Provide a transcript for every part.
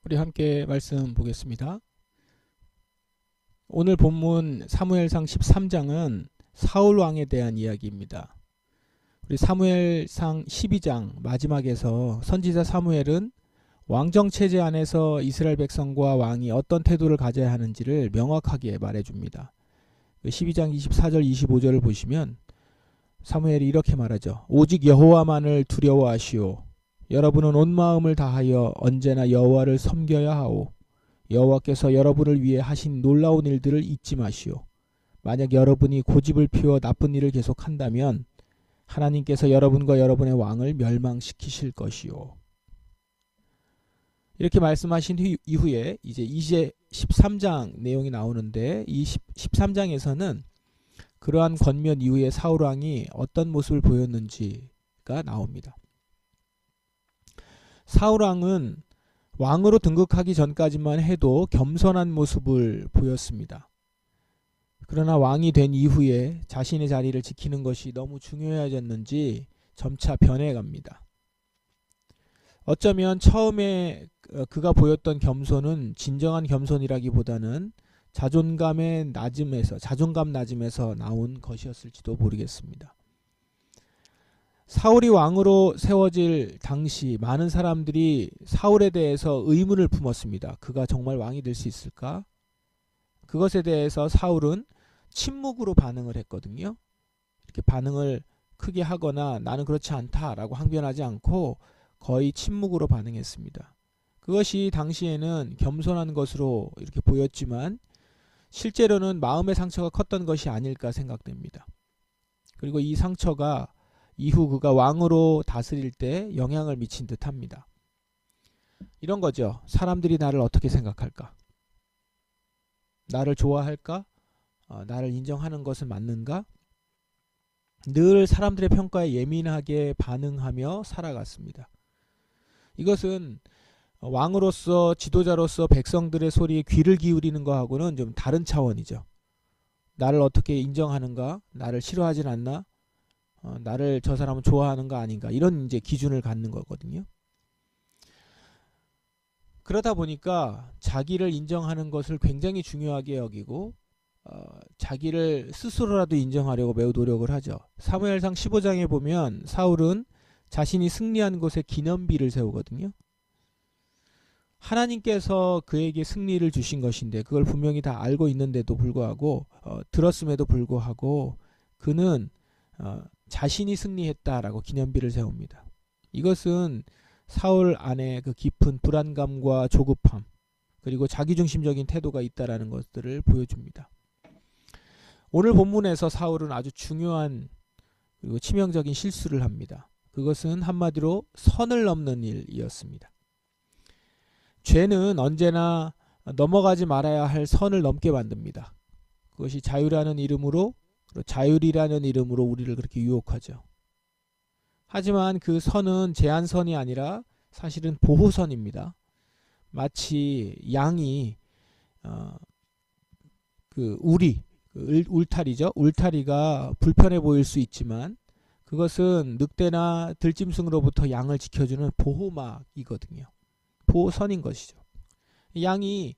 우리 함께 말씀 보겠습니다. 오늘 본문 사무엘상 13장은 사울 왕에 대한 이야기입니다. 우리 사무엘상 12장 마지막에서 선지자 사무엘은 왕정 체제 안에서 이스라엘 백성과 왕이 어떤 태도를 가져야 하는지를 명확하게 말해줍니다. 12장 24절 25절을 보시면 사무엘이 이렇게 말하죠. 오직 여호와만을 두려워하시오. 여러분은 온 마음을 다하여 언제나 여호와를 섬겨야 하오. 여호와께서 여러분을 위해 하신 놀라운 일들을 잊지 마시오. 만약 여러분이 고집을 피워 나쁜 일을 계속한다면 하나님께서 여러분과 여러분의 왕을 멸망시키실 것이오. 이렇게 말씀하신 이후에 이제 13장 내용이 나오는데 이 13장에서는 그러한 권면 이후에 사울 왕이 어떤 모습을 보였는지가 나옵니다. 사울 왕은 왕으로 등극하기 전까지만 해도 겸손한 모습을 보였습니다. 그러나 왕이 된 이후에 자신의 자리를 지키는 것이 너무 중요해졌는지 점차 변해갑니다. 어쩌면 처음에 그가 보였던 겸손은 진정한 겸손이라기보다는 자존감 낮음에서 나온 것이었을지도 모르겠습니다. 사울이 왕으로 세워질 당시 많은 사람들이 사울에 대해서 의문을 품었습니다. 그가 정말 왕이 될 수 있을까? 그것에 대해서 사울은 침묵으로 반응을 했거든요. 이렇게 반응을 크게 하거나 나는 그렇지 않다라고 항변하지 않고 거의 침묵으로 반응했습니다. 그것이 당시에는 겸손한 것으로 이렇게 보였지만 실제로는 마음의 상처가 컸던 것이 아닐까 생각됩니다. 그리고 이 상처가 이후 그가 왕으로 다스릴 때 영향을 미친 듯합니다. 이런 거죠. 사람들이 나를 어떻게 생각할까? 나를 좋아할까? 나를 인정하는 것은 맞는가? 늘 사람들의 평가에 예민하게 반응하며 살아갔습니다. 이것은 왕으로서 지도자로서 백성들의 소리에 귀를 기울이는 것하고는 좀 다른 차원이죠. 나를 어떻게 인정하는가? 나를 싫어하진 않나? 나를 저 사람은 좋아하는가 아닌가 이런 이제 기준을 갖는 거거든요. 그러다 보니까 자기를 인정하는 것을 굉장히 중요하게 여기고 자기를 스스로라도 인정하려고 매우 노력을 하죠. 사무엘상 15장에 보면 사울은 자신이 승리한 곳에 기념비를 세우거든요. 하나님께서 그에게 승리를 주신 것인데 그걸 분명히 다 알고 있는데도 불구하고 들었음에도 불구하고 그는 자신이 승리했다라고 기념비를 세웁니다. 이것은 사울 안에 그 깊은 불안감과 조급함 그리고 자기중심적인 태도가 있다라는 것들을 보여줍니다. 오늘 본문에서 사울은 아주 중요한 그리고 치명적인 실수를 합니다. 그것은 한마디로 선을 넘는 일이었습니다. 죄는 언제나 넘어가지 말아야 할 선을 넘게 만듭니다. 그것이 자유라는 이름으로 자율이라는 이름으로 우리를 그렇게 유혹하죠. 하지만 그 선은 제한선이 아니라 사실은 보호선입니다. 마치 양이 울타리죠. 울타리가 불편해 보일 수 있지만 그것은 늑대나 들짐승으로부터 양을 지켜주는 보호막이거든요. 보호선인 것이죠. 양이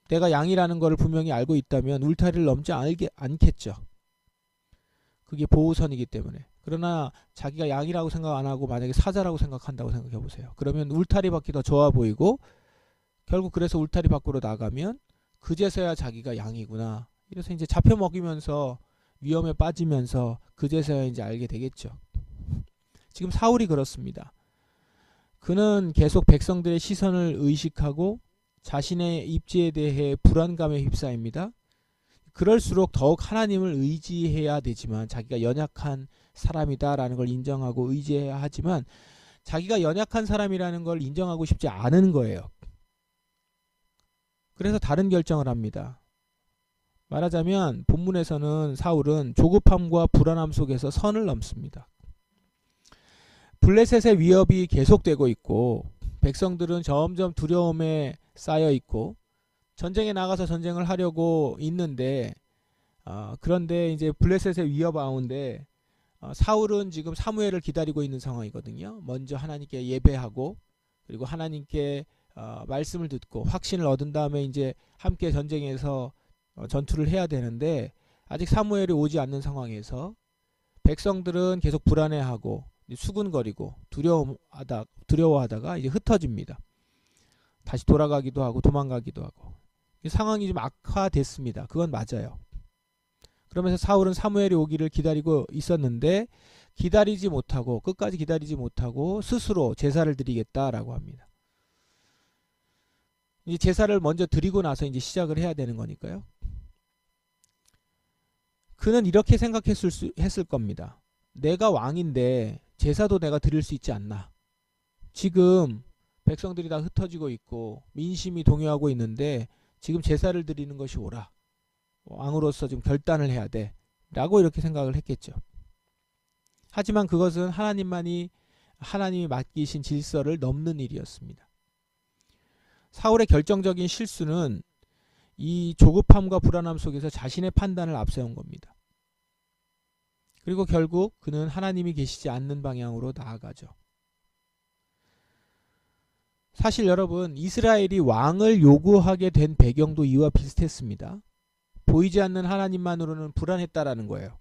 내가 양이라는 것을 분명히 알고 있다면 울타리를 넘지 않겠죠. 그게 보호선이기 때문에. 그러나 자기가 양이라고 생각 안 하고 만약에 사자라고 생각한다고 생각해 보세요. 그러면 울타리 밖이 더 좋아 보이고 결국 그래서 울타리 밖으로 나가면 그제서야 자기가 양이구나. 이래서 이제 잡혀 먹이면서 위험에 빠지면서 그제서야 이제 알게 되겠죠. 지금 사울이 그렇습니다. 그는 계속 백성들의 시선을 의식하고 자신의 입지에 대해 불안감에 휩싸입니다. 그럴수록 더욱 하나님을 의지해야 되지만 자기가 연약한 사람이다라는 걸 인정하고 의지해야 하지만 자기가 연약한 사람이라는 걸 인정하고 싶지 않은 거예요. 그래서 다른 결정을 합니다. 말하자면 본문에서는 사울은 조급함과 불안함 속에서 선을 넘습니다. 블레셋의 위협이 계속되고 있고 백성들은 점점 두려움에 쌓여 있고 전쟁에 나가서 전쟁을 하려고 있는데 그런데 이제 블레셋의 위협 가운데 사울은 지금 사무엘을 기다리고 있는 상황이거든요. 먼저 하나님께 예배하고 그리고 하나님께 말씀을 듣고 확신을 얻은 다음에 이제 함께 전쟁에서 전투를 해야 되는데 아직 사무엘이 오지 않는 상황에서 백성들은 계속 불안해하고 수군거리고 두려워하다가 이제 흩어집니다. 다시 돌아가기도 하고 도망가기도 하고 상황이 좀 악화됐습니다. 그건 맞아요. 그러면서 사울은 사무엘이 오기를 기다리고 있었는데 끝까지 기다리지 못하고 스스로 제사를 드리겠다라고 합니다. 이제 제사를 먼저 드리고 나서 이제 시작을 해야 되는 거니까요. 그는 이렇게 했을 겁니다. 내가 왕인데 제사도 내가 드릴 수 있지 않나. 지금 백성들이 다 흩어지고 있고 민심이 동요하고 있는데 지금 제사를 드리는 것이 옳아. 왕으로서 지금 결단을 해야 돼. 라고 이렇게 생각을 했겠죠. 하지만 그것은 하나님이 맡기신 질서를 넘는 일이었습니다. 사울의 결정적인 실수는 이 조급함과 불안함 속에서 자신의 판단을 앞세운 겁니다. 그리고 결국 그는 하나님이 계시지 않는 방향으로 나아가죠. 사실 여러분, 이스라엘이 왕을 요구하게 된 배경도 이와 비슷했습니다. 보이지 않는 하나님만으로는 불안했다라는 거예요.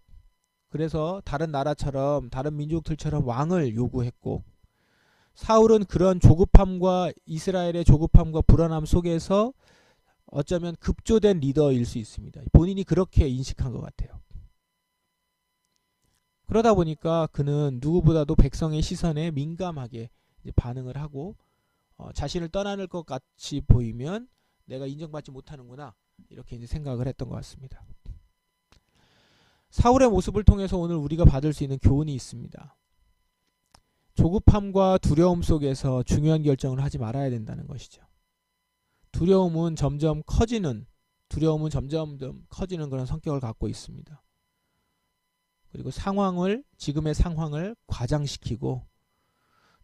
그래서 다른 나라처럼 다른 민족들처럼 왕을 요구했고 사울은 그런 조급함과 이스라엘의 조급함과 불안함 속에서 어쩌면 급조된 리더일 수 있습니다. 본인이 그렇게 인식한 것 같아요. 그러다 보니까 그는 누구보다도 백성의 시선에 민감하게 반응을 하고 자신을 떠나는 것 같이 보이면 내가 인정받지 못하는구나 이렇게 이제 생각을 했던 것 같습니다. 사울의 모습을 통해서 오늘 우리가 받을 수 있는 교훈이 있습니다. 조급함과 두려움 속에서 중요한 결정을 하지 말아야 된다는 것이죠. 두려움은 점점 커지는 그런 성격을 갖고 있습니다. 그리고 지금의 상황을 과장시키고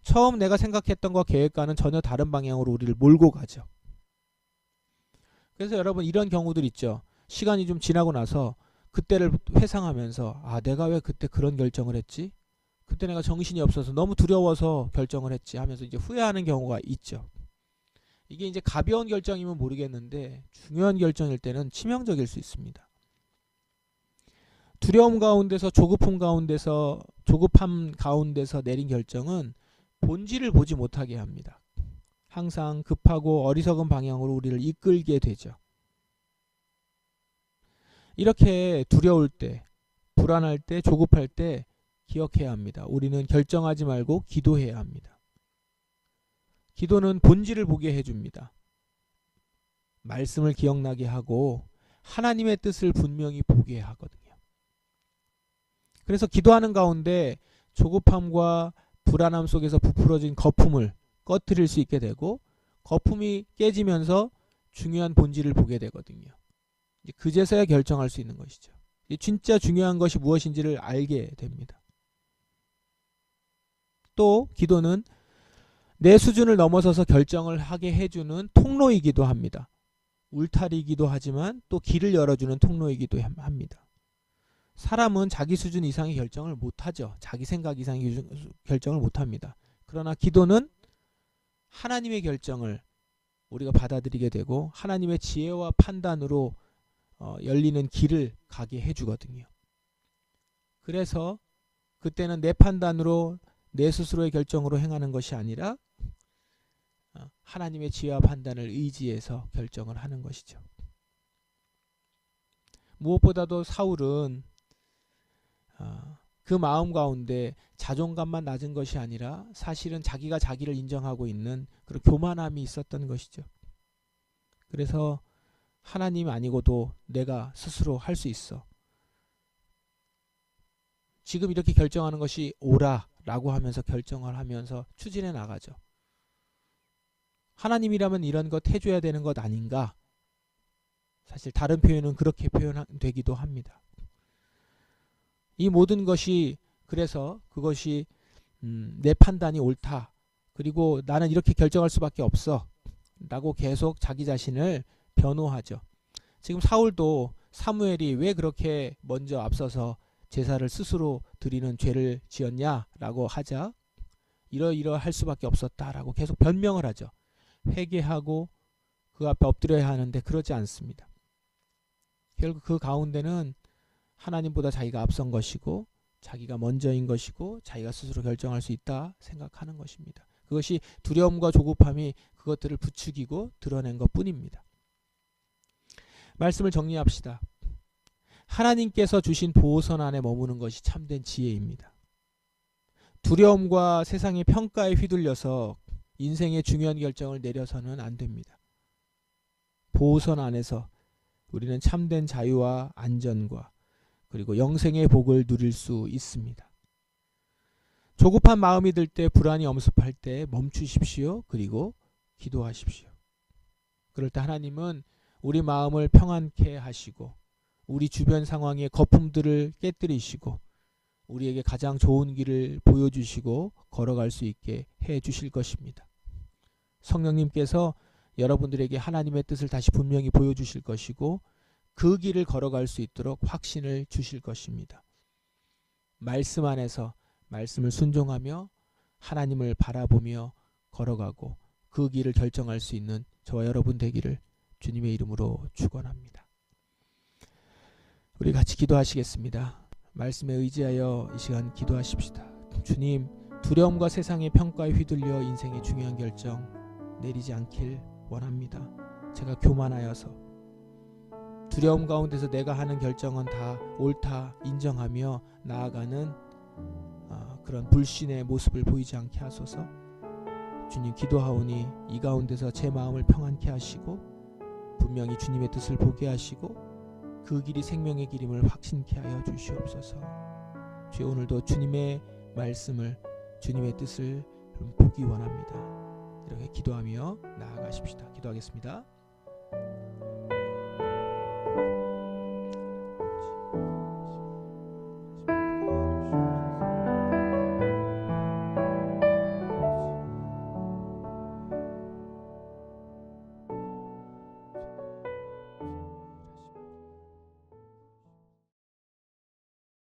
처음 내가 생각했던 것 계획과는 전혀 다른 방향으로 우리를 몰고 가죠. 그래서 여러분 이런 경우들 있죠. 시간이 좀 지나고 나서 그때를 회상하면서 내가 왜 그때 그런 결정을 했지? 그때 내가 정신이 없어서 너무 두려워서 결정을 했지 하면서 이제 후회하는 경우가 있죠. 이게 이제 가벼운 결정이면 모르겠는데 중요한 결정일 때는 치명적일 수 있습니다. 두려움 가운데서 조급함 가운데서 내린 결정은 본질을 보지 못하게 합니다. 항상 급하고 어리석은 방향으로 우리를 이끌게 되죠. 이렇게 두려울 때, 불안할 때, 조급할 때 기억해야 합니다. 우리는 결정하지 말고 기도해야 합니다. 기도는 본질을 보게 해줍니다. 말씀을 기억나게 하고 하나님의 뜻을 분명히 보게 하거든요. 그래서 기도하는 가운데 조급함과 불안함 속에서 부풀어진 거품을 꺼트릴 수 있게 되고 거품이 깨지면서 중요한 본질을 보게 되거든요. 그제서야 결정할 수 있는 것이죠. 진짜 중요한 것이 무엇인지를 알게 됩니다. 또 기도는 내 수준을 넘어서서 결정을 하게 해주는 통로이기도 합니다. 울타리이기도 하지만 또 길을 열어주는 통로이기도 합니다. 사람은 자기 수준 이상의 결정을 못하죠. 자기 생각 이상의 결정을 못합니다. 그러나 기도는 하나님의 결정을 우리가 받아들이게 되고 하나님의 지혜와 판단으로 열리는 길을 가게 해주거든요. 그래서 그때는 내 판단으로 내 스스로의 결정으로 행하는 것이 아니라 하나님의 지혜와 판단을 의지해서 결정을 하는 것이죠. 무엇보다도 사울은 그 마음 가운데 자존감만 낮은 것이 아니라 사실은 자기가 자기를 인정하고 있는 그런 교만함이 있었던 것이죠. 그래서 하나님 아니고도 내가 스스로 할 수 있어. 지금 이렇게 결정하는 것이 옳아라고 하면서 결정을 하면서 추진해 나가죠. 하나님이라면 이런 것 해줘야 되는 것 아닌가? 사실 다른 표현은 그렇게 표현되기도 합니다. 이 모든 것이 그래서 그것이 내 판단이 옳다. 그리고 나는 이렇게 결정할 수밖에 없어. 라고 계속 자기 자신을 변호하죠. 지금 사울도 사무엘이 왜 그렇게 먼저 앞서서 제사를 스스로 드리는 죄를 지었냐라고 하자 이러이러할 수밖에 없었다라고 계속 변명을 하죠. 회개하고 그 앞에 엎드려야 하는데 그러지 않습니다. 결국 그 가운데는 하나님보다 자기가 앞선 것이고 자기가 먼저인 것이고 자기가 스스로 결정할 수 있다 생각하는 것입니다. 그것이 두려움과 조급함이 그것들을 부추기고 드러낸 것뿐입니다. 말씀을 정리합시다. 하나님께서 주신 보호선 안에 머무는 것이 참된 지혜입니다. 두려움과 세상의 평가에 휘둘려서 인생의 중요한 결정을 내려서는 안 됩니다. 보호선 안에서 우리는 참된 자유와 안전과 그리고 영생의 복을 누릴 수 있습니다. 조급한 마음이 들 때, 불안이 엄습할 때 멈추십시오. 그리고 기도하십시오. 그럴 때 하나님은 우리 마음을 평안케 하시고 우리 주변 상황의 거품들을 깨뜨리시고 우리에게 가장 좋은 길을 보여주시고 걸어갈 수 있게 해 주실 것입니다. 성령님께서 여러분들에게 하나님의 뜻을 다시 분명히 보여주실 것이고 그 길을 걸어갈 수 있도록 확신을 주실 것입니다. 말씀 안에서 말씀을 순종하며 하나님을 바라보며 걸어가고 그 길을 결정할 수 있는 저와 여러분 되기를 주님의 이름으로 축원합니다. 우리 같이 기도하시겠습니다. 말씀에 의지하여 이 시간 기도하십시다. 주님, 두려움과 세상의 평가에 휘둘려 인생의 중요한 결정 내리지 않길 원합니다. 제가 교만하여서 두려움 가운데서 내가 하는 결정은 다 옳다 인정하며 나아가는 그런 불신의 모습을 보이지 않게 하소서. 주님, 기도하오니 이 가운데서 제 마음을 평안케 하시고 분명히 주님의 뜻을 보게 하시고 그 길이 생명의 길임을 확신케 하여 주시옵소서. 주여, 오늘도 주님의 말씀을, 주님의 뜻을 보기 원합니다. 이렇게 기도하며 나아가십시다. 기도하겠습니다.